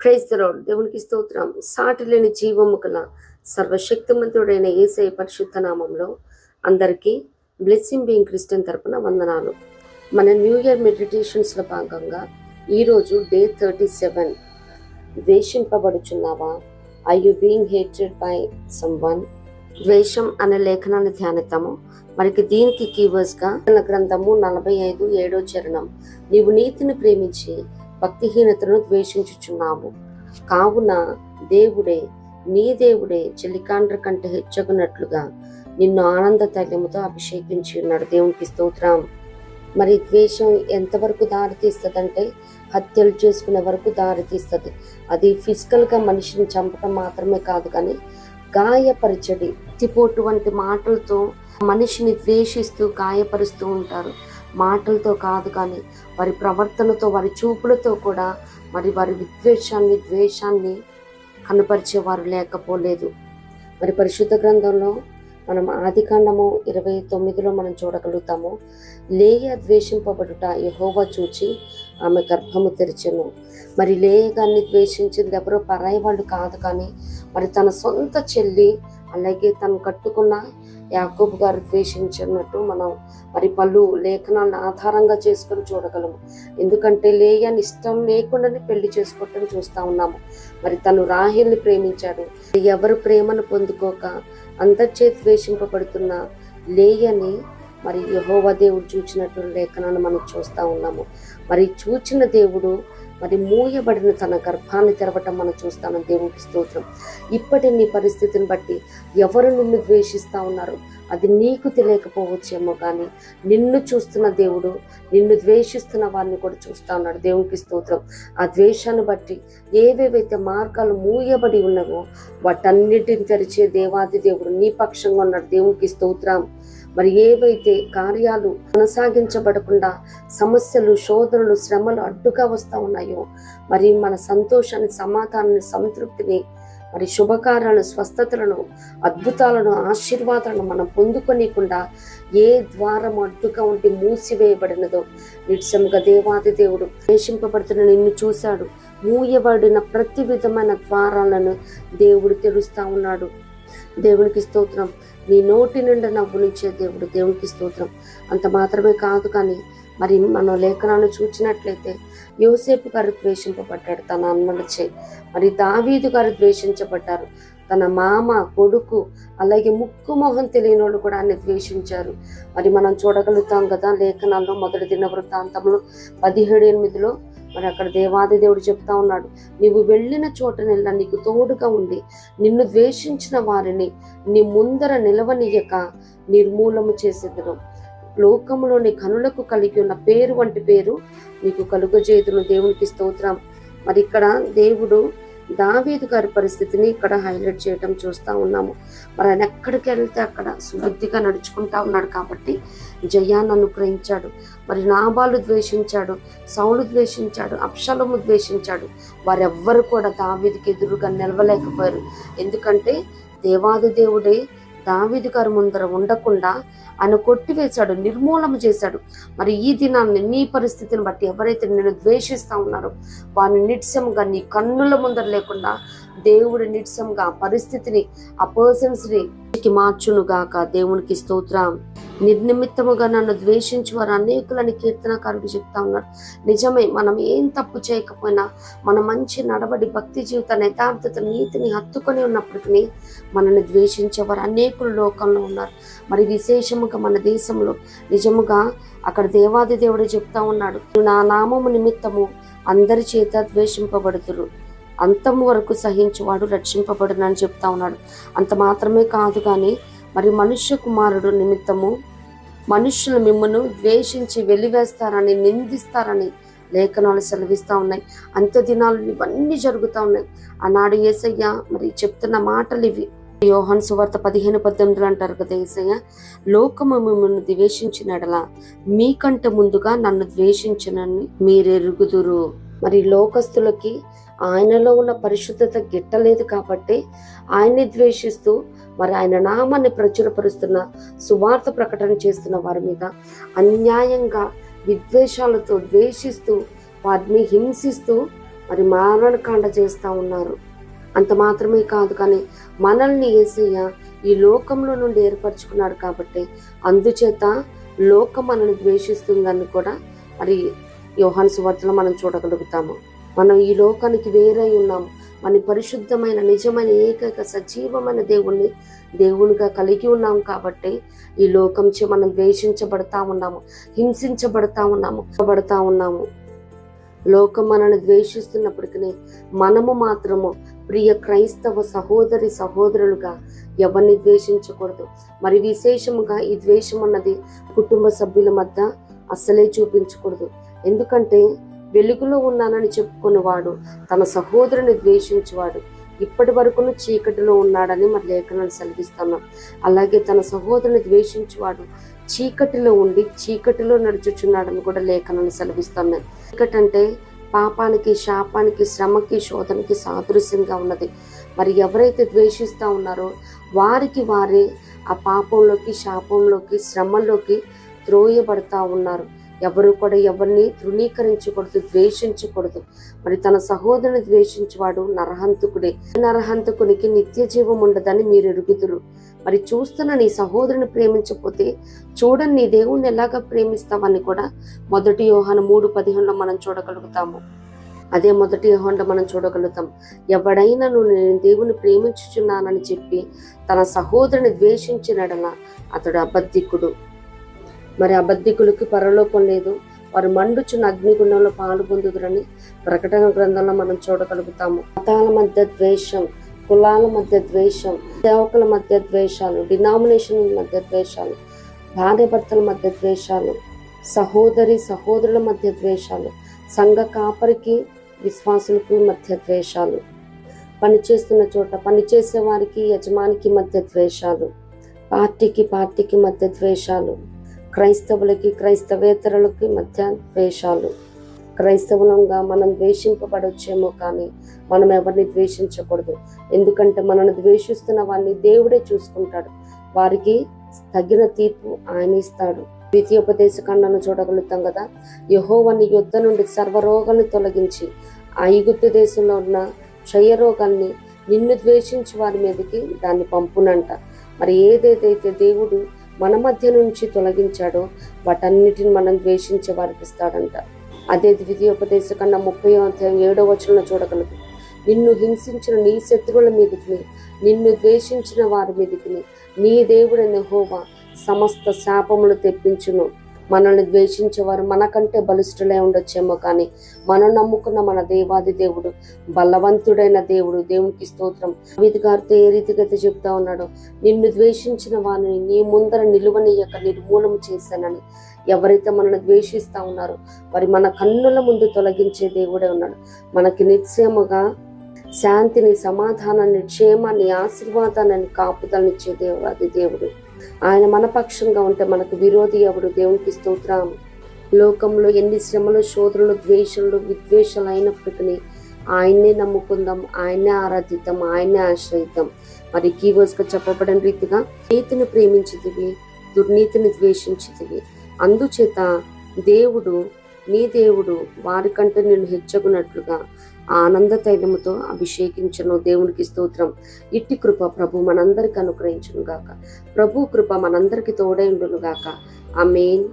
Praise the lord. దేవునికి స్తోత్రం. సాటి లేని జీవము గల సర్వశక్తిమంతుడైన యేసయ్య పరిశుద్ధ నామంలో అందరికీ బ్లెస్సింగ్ బీయింగ్ క్రిస్టియన్ తరపున వందనాలు. మన న్యూ ఇయర్ మెడిటేషన్స్లో భాగంగా ఈరోజు డే 37. ద్వేషింపబడుచున్నావా? I you being hated by someone? ద్వేషం అనే లేఖనాన్ని ధ్యానిద్దాము. మనకి దీనికి కీవర్డ్స్గా గ్రంథము 45:7 చరణం. నీవు నీతిని ప్రేమించి భక్తిహీనతను ద్వేషించుచున్నావు, కావున దేవుడే నీ దేవుడే చెలికాండ్ర కంటే హెచ్చగునట్లుగా నిన్ను ఆనంద తైలముతో అభిషేకించి ఉన్నాడు. దేవునికి స్తోత్రం. మరి ద్వేషం ఎంతవరకు దారితీస్తుందంటే హత్యలు చేసుకునే వరకు దారితీస్తుంది. అది ఫిజికల్గా మనిషిని చంపడం మాత్రమే కాదు, కానీ గాయపరిచడి తిపోటు వంటి మాటలతో మనిషిని ద్వేషిస్తూ గాయపరుస్తూ ఉంటారు. మాటలతో కాదు, కానీ వారి ప్రవర్తనతో, వారి చూపులతో కూడా మరి వారి ద్వేషాన్ని కనపరిచేవారు లేకపోలేదు. మరి పరిశుద్ధ గ్రంథంలో మనం ఆదికాండము 29లో మనం చూడగలుగుతాము. లేయ ద్వేషింపబడుట యెహోవా చూచి ఆమె గర్భము తెరిచెను. మరి లేయ గారిని ద్వేషించింది ఎవరో పరాయి వాళ్ళు కాదు, కానీ మరి తన సొంత చెల్లి, అలాగే తను కట్టుకున్న యాకోబు గారు ద్వేషించినట్టు మనం మరి పలు లేఖనాలను ఆధారంగా చేసుకొని చూడగలము. ఎందుకంటే లేయని ఇష్టం లేకుండానే పెళ్లి చేసుకోవటం చూస్తూ ఉన్నాము. మరి తను రాహేల్ని ప్రేమించాడు. ఎవరు ప్రేమను పొందుకోక అందరిచే ద్వేషింపబడుతున్న లేయని మరి యెహోవా దేవుడు చూచినట్టు లేఖనాన్ని మనం చూస్తూ ఉన్నాము. మరి చూచిన దేవుడు మరి మూయబడిన తన గర్భాన్ని తెరవటం మనం చూస్తాము. దేవునికి స్తోత్రం. ఇప్పటి నీ పరిస్థితిని బట్టి ఎవరు నిన్ను ద్వేషిస్తూ ఉన్నారు అది నీకు తెలియకపోవచ్చేమో, కానీ నిన్ను చూస్తున్న దేవుడు నిన్ను ద్వేషిస్తున్న వారిని కూడా చూస్తూ ఉన్నాడు. దేవునికి స్తోత్రం. ఆ ద్వేషాన్ని బట్టి ఏవేవైతే మార్గాలు మూయబడి ఉన్నావో వాటన్నిటిని తెరిచే దేవాది దేవుడు నీ పక్షంగా ఉన్నాడు. దేవునికి స్తోత్రం. మరి ఏవైతే కార్యాలు కొనసాగించబడకుండా సమస్యలు, శోధనలు, శ్రమలు అడ్డుగా వస్తూ ఉన్నాయో, మరి మన సంతోషాన్ని, సమాధానాన్ని, సంతృప్తిని, మరి శుభకార్యాలను, స్వస్థతలను, అద్భుతాలను, ఆశీర్వాదాలను మనం పొందుకోనీయకుండా ఏ ద్వారం అడ్డుగా ఉండి మూసివేయబడినదో నిశ్చయముగా దేవాది దేవుడు ద్వేషింపబడుతున్న నిన్ను చూశాడు. మూయబడిన ప్రతి విధమైన ద్వారాలను దేవుడు తెరుస్తూ ఉన్నాడు. దేవునికి స్తోత్రం. నీ నోటి నిండా నవ్వునిచ్చే దేవుడు. దేవునికి స్తోత్రం. అంత మాత్రమే కాదు, కానీ మరి మనం లేఖనాన్ని చూసినట్లయితే యోసేపు గారు ద్వేషింపబడ్డాడు తన అన్నలచే. మరి దావీదు గారు ద్వేషించబడ్డారు. తన మామ, కొడుకు, అలాగే ముక్కు మొహం తెలియని వాళ్ళు కూడా ఆయన ద్వేషించారు. మరి మనం చూడగలుగుతాం కదా లేఖనాల్లో. మొదటి దినవృత్తాంతంలో 17:8 మరి అక్కడ దేవాది దేవుడు చెప్తా ఉన్నాడు, నీవు వెళ్ళిన చోటనెల్లా నీకు తోడుగా ఉండి నిన్ను ద్వేషించిన వారిని నీ ముందర నిలవనీయక నిర్మూలము చేసేదను. లోకములోని కనులకు కలిగి ఉన్న పేరు వంటి పేరు నీకు కలుగజేయుదును. దేవునికి స్తోత్రం. మరి ఇక్కడ దేవుడు దావీదు గారి పరిస్థితిని ఇక్కడ హైలైట్ చేయటం చూస్తూ ఉన్నాము. మరి ఆయన ఎక్కడికి వెళ్తే అక్కడ సుబుద్ధిగా నడుచుకుంటా ఉన్నాడు కాబట్టి జయాన్ని అనుగ్రహించాడు. మరి నాబాలు ద్వేషించాడు, సౌలు ద్వేషించాడు, అబ్షాలోము ద్వేషించాడు. వారెవ్వరు కూడా దావీదుకి ఎదురుగా నిలవలేకపోయారు. ఎందుకంటే దేవాది దేవుడే దావీదు గారి ముందర ఉండకుండా ఆయన కొట్టివేశాడు, నిర్మూలన చేశాడు. మరి ఈ దినాన్ని నీ పరిస్థితిని బట్టి ఎవరైతే నిన్ను ద్వేషిస్తూ ఉన్నారో వారిని నిత్యంగా నీ కన్నుల ముందర లేకుండా దేవుడు నిత్యంగా ఆ పరిస్థితిని, ఆ పర్సన్స్ని మార్చునుగాక. దేవునికి స్తోత్రం. నిర్నిమిత్తముగా నన్ను ద్వేషించి వారు అనేకులని కీర్తనకారుడు చెప్తా ఉన్నాడు. నిజమే, మనం ఏం తప్పు చేయకపోయినా మన మంచి నడవడి, భక్తి జీవిత, యథార్థత, నీతిని హత్తుకొని ఉన్నప్పటికీ మనల్ని ద్వేషించేవారు అనేకులు లోకంలో ఉన్నారు. మరి విశేషముగా మన దేశంలో నిజముగా అక్కడ దేవాది దేవుడే చెప్తా ఉన్నాడు, నా నామము నిమిత్తము అందరి చేత ద్వేషింపబడుతురు, అంతము వరకు సహించువాడు రక్షింపబడునని చెప్తా ఉన్నాడు. అంత మాత్రమే కాదు, కానీ మరి మనుష్య కుమారుడు నిమిత్తము మనుష్యులు మిమ్మల్ని ద్వేషించి వెలివేస్తారని, నిందిస్తారని లేఖనాలు సెలవిస్తూ ఉన్నాయి. అంత్య దినాలు ఇవన్నీ జరుగుతూ ఉన్నాయి. ఆనాడు యేసయ్య మరి చెప్తున్న మాటలు ఇవి. యోహాను సువార్త 15:18 అంటారు కదా, యేసయ్య లోకము మిమ్మల్ని ద్వేషించినడలా మీకంటే ముందుగా నన్ను ద్వేషించనని మీరెరుగుదురు. మరి లోకస్తులకి ఆయనలో ఉన్న పరిశుద్ధత గిట్టలేదు కాబట్టి ఆయన్ని ద్వేషిస్తూ మరి ఆయన నామాన్ని ప్రచురపరుస్తున్న, సువార్త ప్రకటన చేస్తున్న వారి మీద అన్యాయంగా విద్వేషాలతో ద్వేషిస్తూ వారిని హింసిస్తూ మరి మారణకాండ చేస్తూ ఉన్నారు. అంత మాత్రమే కాదు, కానీ మనల్ని యేసయ్య ఈ లోకంలో నుండి ఏర్పరచుకున్నాడు కాబట్టి అందుచేత లోకం మనల్ని ద్వేషిస్తుందని కూడా మరి యోహాను సువార్తలో మనం చూడగలుగుతాము. మనం ఈ లోకానికి వేరై ఉన్నాము. మన పరిశుద్ధమైన నిజమైన ఏకైక సజీవమైన దేవునిగా కలిగి ఉన్నాము కాబట్టి ఈ లోకంచే మనం ద్వేషించబడతా ఉన్నాము, హింసించబడతా ఉన్నాము. లోకం మనల్ని ద్వేషిస్తున్నప్పటికీ మనము మాత్రము ప్రియ క్రైస్తవ సహోదరులుగా ఎవరిని ద్వేషించకూడదు. మరి విశేషముగా ఈ ద్వేషం అన్నది కుటుంబ సభ్యుల మధ్య అస్సలే చూపించకూడదు. ఎందుకంటే వెలుగులో ఉన్నానని చెప్పుకునేవాడు తన సహోదరుని ద్వేషించేవాడు ఇప్పటి వరకును చీకటిలో ఉన్నాడని మరి లేఖనాలు సెలవిస్తున్నాం. అలాగే తన సహోదరుని ద్వేషించేవాడు చీకటిలో ఉండి చీకటిలో నడుచుచున్నాడని కూడా లేఖనాలు సెలవిస్తున్నాయి. చీకటి అంటే పాపానికి, శాపానికి, శ్రమకి, శోధనకి సాదృశ్యంగా ఉన్నది. మరి ఎవరైతే ద్వేషిస్తూ ఉన్నారో వారికి వారే ఆ పాపంలోకి, శాపంలోకి, శ్రమలోకి త్రోయబడతా ఉన్నారు. ఎవరు కూడా ఎవరిని తృణీకరించకూడదు, ద్వేషించకూడదు. మరి తన సహోదరుని ద్వేషించేవాడు నరహంతకుడే. నరహంతకునికి నిత్య జీవం ఉండదని మీరు ఎరుగుదురు. మరి చూస్తున్న నీ సహోదరుని ప్రేమించకపోతే చూడని నీ దేవుణ్ణి ఎలాగా ప్రేమిస్తావని కూడా 1 యోహాను 3:15 మనం చూడగలుగుతాము. అదే 1 యోహానులో మనం చూడగలుగుతాం. ఎవడైనా నేను దేవుని ప్రేమించుచున్నానని చెప్పి తన సహోదరుని ద్వేషించినడలా అతడు అబద్ధికుడు. మరి అబద్ధికులకి పరలోకం లేదు, వారు మండుచున్న అగ్నిగుండంలో పాల్గొందుదురని ప్రకటన గ్రంథంలో మనం చూడగలుగుతాము. మతాల మధ్య ద్వేషం, కులాల మధ్య ద్వేషం, సేవకుల మధ్య ద్వేషాలు, డినామినేషన్ల మధ్య ద్వేషాలు, భార్యాభర్తల మధ్య ద్వేషాలు, సహోదరుల మధ్య ద్వేషాలు, సంఘ కాపరికి విశ్వాసులకు మధ్య ద్వేషాలు, పనిచేస్తున్న చోట పనిచేసే వారికి యజమానికి మధ్య ద్వేషాలు, పార్టీకి మధ్య ద్వేషాలు, క్రైస్తవులకి క్రైస్తవేతరులకి మధ్య ద్వేషాలు. క్రైస్తవులంగా మనం ద్వేషింపబడొచ్చేమో కానీ మనం ఎవరిని ద్వేషించకూడదు. ఎందుకంటే మనల్ని ద్వేషిస్తున్న వారిని దేవుడే చూసుకుంటాడు, వారికి తగిన తీర్పు ఆయన ఇస్తాడు. ద్వితీయోపదేశకాండను చూడగలుగుతాం కదా. యెహోవా నీ యొద్ద నుండి సర్వరోగాన్ని తొలగించి ఐగుప్తు దేశంలో ఉన్న క్షయరోగాల్ని నిన్ను ద్వేషించి వారి మీదకి దాన్ని పంపునంట. మరి ఏదేదైతే దేవుడు మన మధ్య నుంచి తొలగించాడో వాటన్నిటిని మనం ద్వేషించే వారికి ఇస్తాడంట. అదే ద్వితీయోపదేశకాండం 30:7 చూడగలదు. నిన్ను హింసించిన నీ శత్రువుల మీదకి, నిన్ను ద్వేషించిన వారి మీదకి నీ దేవుడైన యెహోవా సమస్త శాపములు తెప్పించును. మనల్ని ద్వేషించేవారు మనకంటే బలిష్ఠులై ఉండొచ్చేమో కానీ మనం నమ్ముకున్న మన దేవాది దేవుడు బలవంతుడైన దేవుడు. దేవునికి స్తోత్రం. దావీదు గారితో ఏ రీతిగా చెప్తా ఉన్నాడో, నిన్ను ద్వేషించిన వారిని నీ ముందర నిలువనీయక నిర్మూలన చేశానని. ఎవరైతే మనల్ని ద్వేషిస్తా ఉన్నారో వారి మన కన్నుల ముందు తొలగించే దేవుడే ఉన్నాడు. మనకి నిశ్చయముగా శాంతిని, సమాధానాన్ని, క్షేమాన్ని, ఆశీర్వాదాన్ని, కాపుదలనిచ్చే దేవాది దేవుడు. ఆయన మన పక్షంగా ఉంటే మనకు విరోధి ఎవడు? దేవునికి స్తోత్రం. లోకంలో ఎన్ని శ్రమలు, శోధనలు, ద్వేషాలు, విద్వేషాలు అయినప్పటికీ ఆయన్నే నమ్ముకుందాం, ఆయన్నే ఆరాధిద్దాం, ఆయన్నే ఆశ్రయిద్దాం. మరి కీవర్డ్స్గా చెప్పబడిన రీతిగా నీతిని ప్రేమించితివి, దుర్నీతిని ద్వేషించితివి. అందుచేత నీ దేవుడు వారికంటే నిన్ను హెచ్చగునట్లుగా ఆనంద తైలముతో అభిషేకించను. దేవునికి స్తోత్రం. ఇట్టి కృప ప్రభు మనందరికి అనుగ్రహించును గాక. ప్రభు కృప మనందరికి తోడై ఉండును గాక. ఆమేన్.